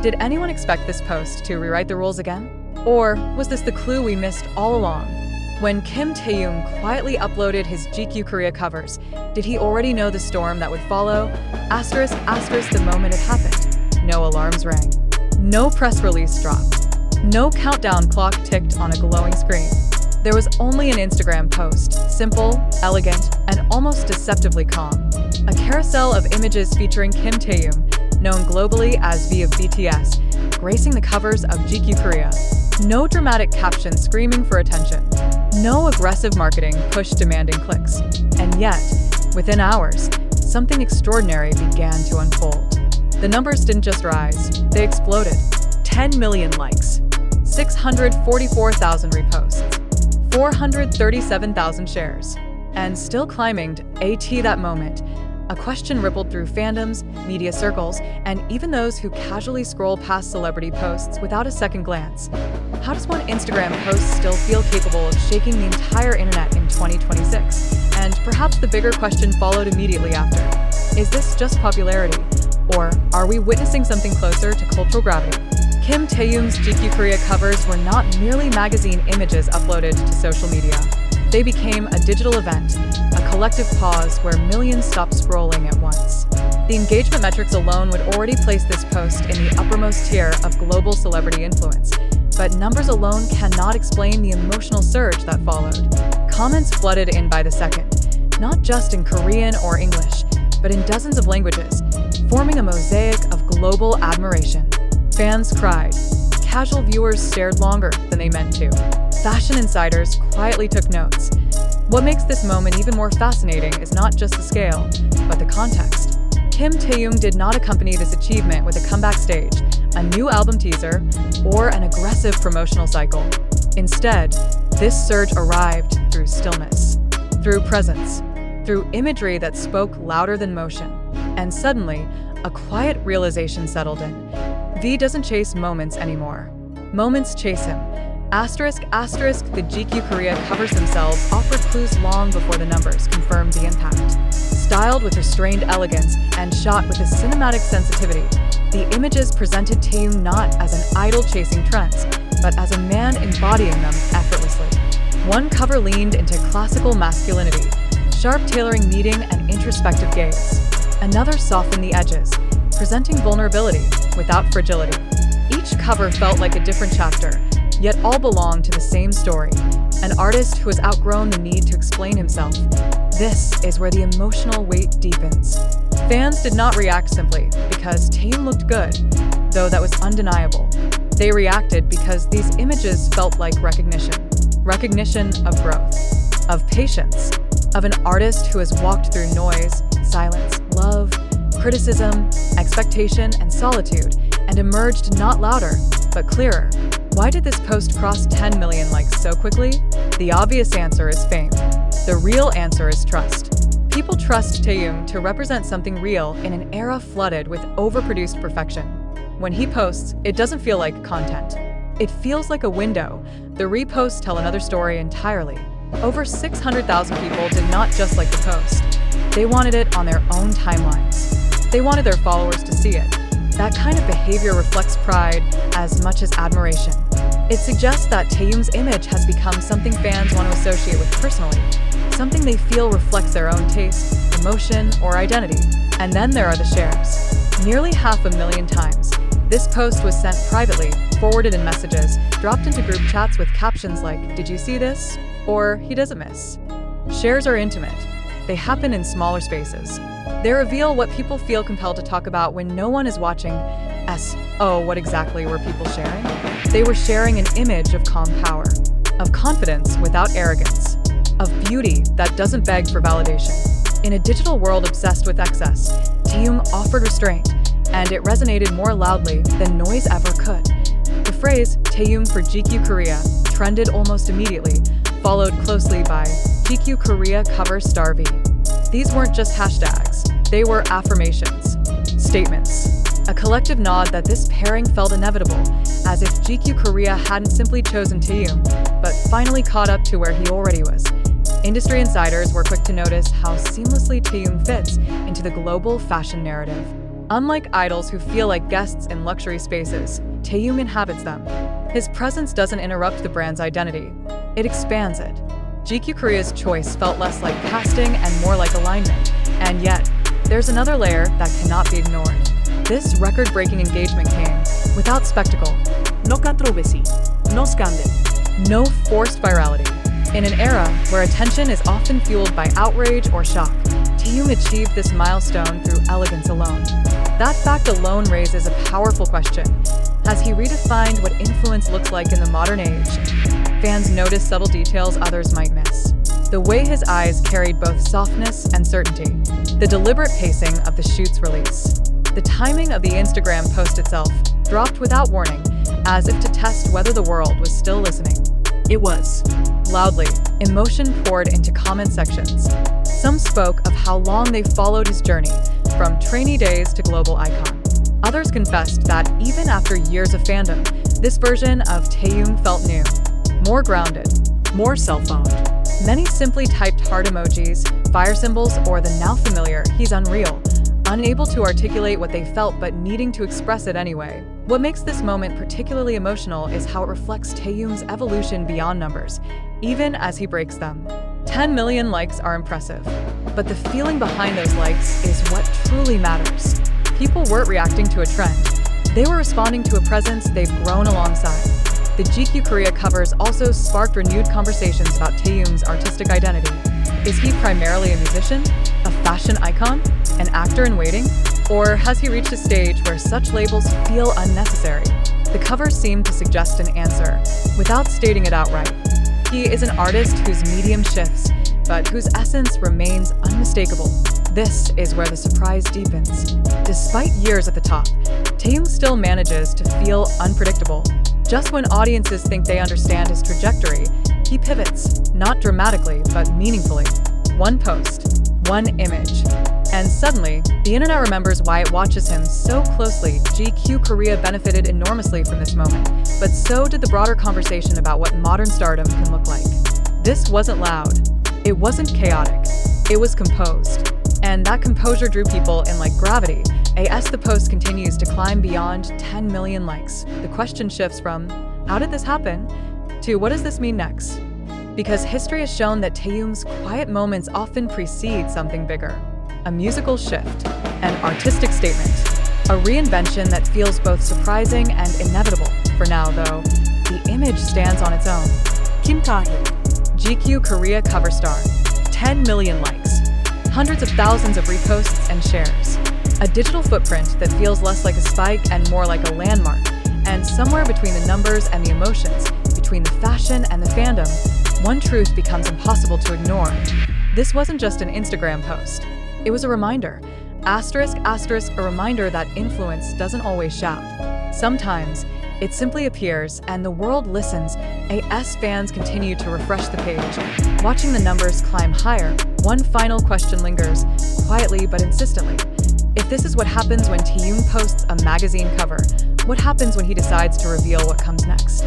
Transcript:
Did anyone expect this post to rewrite the rules again? Or was this the clue we missed all along? When Kim Taehyung quietly uploaded his GQ Korea covers, did he already know the storm that would follow? Asterisk, asterisk, the moment it happened. No alarms rang. No press release dropped. No countdown clock ticked on a glowing screen. There was only an Instagram post, simple, elegant, and almost deceptively calm. A carousel of images featuring Kim Taehyung, known globally as V of BTS, gracing the covers of GQ Korea. No dramatic caption screaming for attention. No aggressive marketing push demanding clicks. And yet, within hours, something extraordinary began to unfold. The numbers didn't just rise, they exploded. 10 million likes, 644,000 reposts, 437,000 shares. And still climbing, that moment, a question rippled through fandoms, media circles, and even those who casually scroll past celebrity posts without a second glance. How does one Instagram post still feel capable of shaking the entire internet in 2026? And perhaps the bigger question followed immediately after. Is this just popularity? Or are we witnessing something closer to cultural gravity? Kim Taehyung's GQ Korea covers were not merely magazine images uploaded to social media. They became a digital event, a collective pause where millions stopped scrolling at once. The engagement metrics alone would already place this post in the uppermost tier of global celebrity influence. But numbers alone cannot explain the emotional surge that followed. Comments flooded in by the second, not just in Korean or English, but in dozens of languages, forming a mosaic of global admiration. Fans cried. Casual viewers stared longer than they meant to. Fashion insiders quietly took notes. What makes this moment even more fascinating is not just the scale, but the context. Kim Taehyung did not accompany this achievement with a comeback stage, a new album teaser, or an aggressive promotional cycle. Instead, this surge arrived through stillness, through presence, through imagery that spoke louder than motion. And suddenly, a quiet realization settled in. V doesn't chase moments anymore. Moments chase him. Asterisk, asterisk, the GQ Korea covers themselves offered clues long before the numbers confirmed the impact. Styled with restrained elegance and shot with a cinematic sensitivity, the images presented Taehyung not as an idol chasing trends, but as a man embodying them effortlessly. One cover leaned into classical masculinity, sharp tailoring meeting an introspective gaze. Another softened the edges, presenting vulnerability without fragility. Each cover felt like a different chapter, yet all belonged to the same story, an artist who has outgrown the need to explain himself. This is where the emotional weight deepens. Fans did not react simply because Taehyung looked good, though that was undeniable. They reacted because these images felt like recognition. Recognition of growth, of patience, of an artist who has walked through noise, silence, love, criticism, expectation, and solitude, and emerged not louder, but clearer. Why did this post cross 10 million likes so quickly? The obvious answer is fame. The real answer is trust. People trust Taehyung to represent something real in an era flooded with overproduced perfection. When he posts, it doesn't feel like content. It feels like a window. The reposts tell another story entirely. Over 600,000 people did not just like the post. They wanted it on their own timelines. They wanted their followers to see it. That kind of behavior reflects pride as much as admiration. It suggests that Taehyung's image has become something fans want to associate with personally, something they feel reflects their own taste, emotion, or identity. And then there are the shares. Nearly 500,000 times. This post was sent privately, forwarded in messages, dropped into group chats with captions like, "Did you see this?" or "He doesn't miss." Shares are intimate. They happen in smaller spaces. They reveal what people feel compelled to talk about when no one is watching. Oh, what exactly were people sharing? They were sharing an image of calm power, of confidence without arrogance, of beauty that doesn't beg for validation. In a digital world obsessed with excess, Taehyung offered restraint, and it resonated more loudly than noise ever could. The phrase Taehyung for GQ Korea trended almost immediately, followed closely by GQ Korea cover star V. These weren't just hashtags, they were affirmations, statements, a collective nod that this pairing felt inevitable, as if GQ Korea hadn't simply chosen Taehyung, but finally caught up to where he already was. Industry insiders were quick to notice how seamlessly Taehyung fits into the global fashion narrative. Unlike idols who feel like guests in luxury spaces, Taehyung inhabits them. His presence doesn't interrupt the brand's identity. It expands it. GQ Korea's choice felt less like casting and more like alignment. And yet, there's another layer that cannot be ignored. This record-breaking engagement came without spectacle. No controversy, no scandal. No forced virality. In an era where attention is often fueled by outrage or shock, Taehyung achieved this milestone through elegance alone. That fact alone raises a powerful question. Has he redefined what influence looks like in the modern age? Fans notice subtle details others might miss. The way his eyes carried both softness and certainty. The deliberate pacing of the shoot's release. The timing of the Instagram post itself dropped without warning, as if to test whether the world was still listening. It was. Loudly, emotion poured into comment sections. Some spoke of how long they followed his journey, from trainee days to global icon. Others confessed that even after years of fandom, this version of Taehyung felt new, more grounded, More self-owned. Many simply typed heart emojis, fire symbols, or the now familiar "he's unreal," unable to articulate what they felt but needing to express it anyway. What makes this moment particularly emotional is how it reflects Taehyung's evolution beyond numbers, even as he breaks them. 10 million likes are impressive, but the feeling behind those likes is what truly matters. People weren't reacting to a trend. They were responding to a presence they've grown alongside. The GQ Korea covers also sparked renewed conversations about Taehyung's artistic identity. Is he primarily a musician, a fashion icon, an actor in waiting? Or has he reached a stage where such labels feel unnecessary? The cover seemed to suggest an answer, without stating it outright. He is an artist whose medium shifts, but whose essence remains unmistakable. This is where the surprise deepens. Despite years at the top, Taehyung still manages to feel unpredictable. Just when audiences think they understand his trajectory, he pivots, not dramatically, but meaningfully. One post, one image. And suddenly, the internet remembers why it watches him so closely. GQ Korea benefited enormously from this moment, but so did the broader conversation about what modern stardom can look like. This wasn't loud. It wasn't chaotic. It was composed. And that composure drew people in like gravity. As the post continues to climb beyond 10 million likes, the question shifts from, how did this happen? To what does this mean next? Because history has shown that Taehyung's quiet moments often precede something bigger. A musical shift, an artistic statement, a reinvention that feels both surprising and inevitable. For now, though, the image stands on its own. Kim Taehyung. GQ Korea cover star, 10 million likes, hundreds of thousands of reposts and shares. A digital footprint that feels less like a spike and more like a landmark. And somewhere between the numbers and the emotions, between the fashion and the fandom, one truth becomes impossible to ignore. This wasn't just an Instagram post. It was a reminder. Asterisk, asterisk, a reminder that influence doesn't always shout. Sometimes, it simply appears and the world listens. AS fans continue to refresh the page. Watching the numbers climb higher, one final question lingers, quietly but insistently. If this is what happens when Taehyung posts a magazine cover, what happens when he decides to reveal what comes next?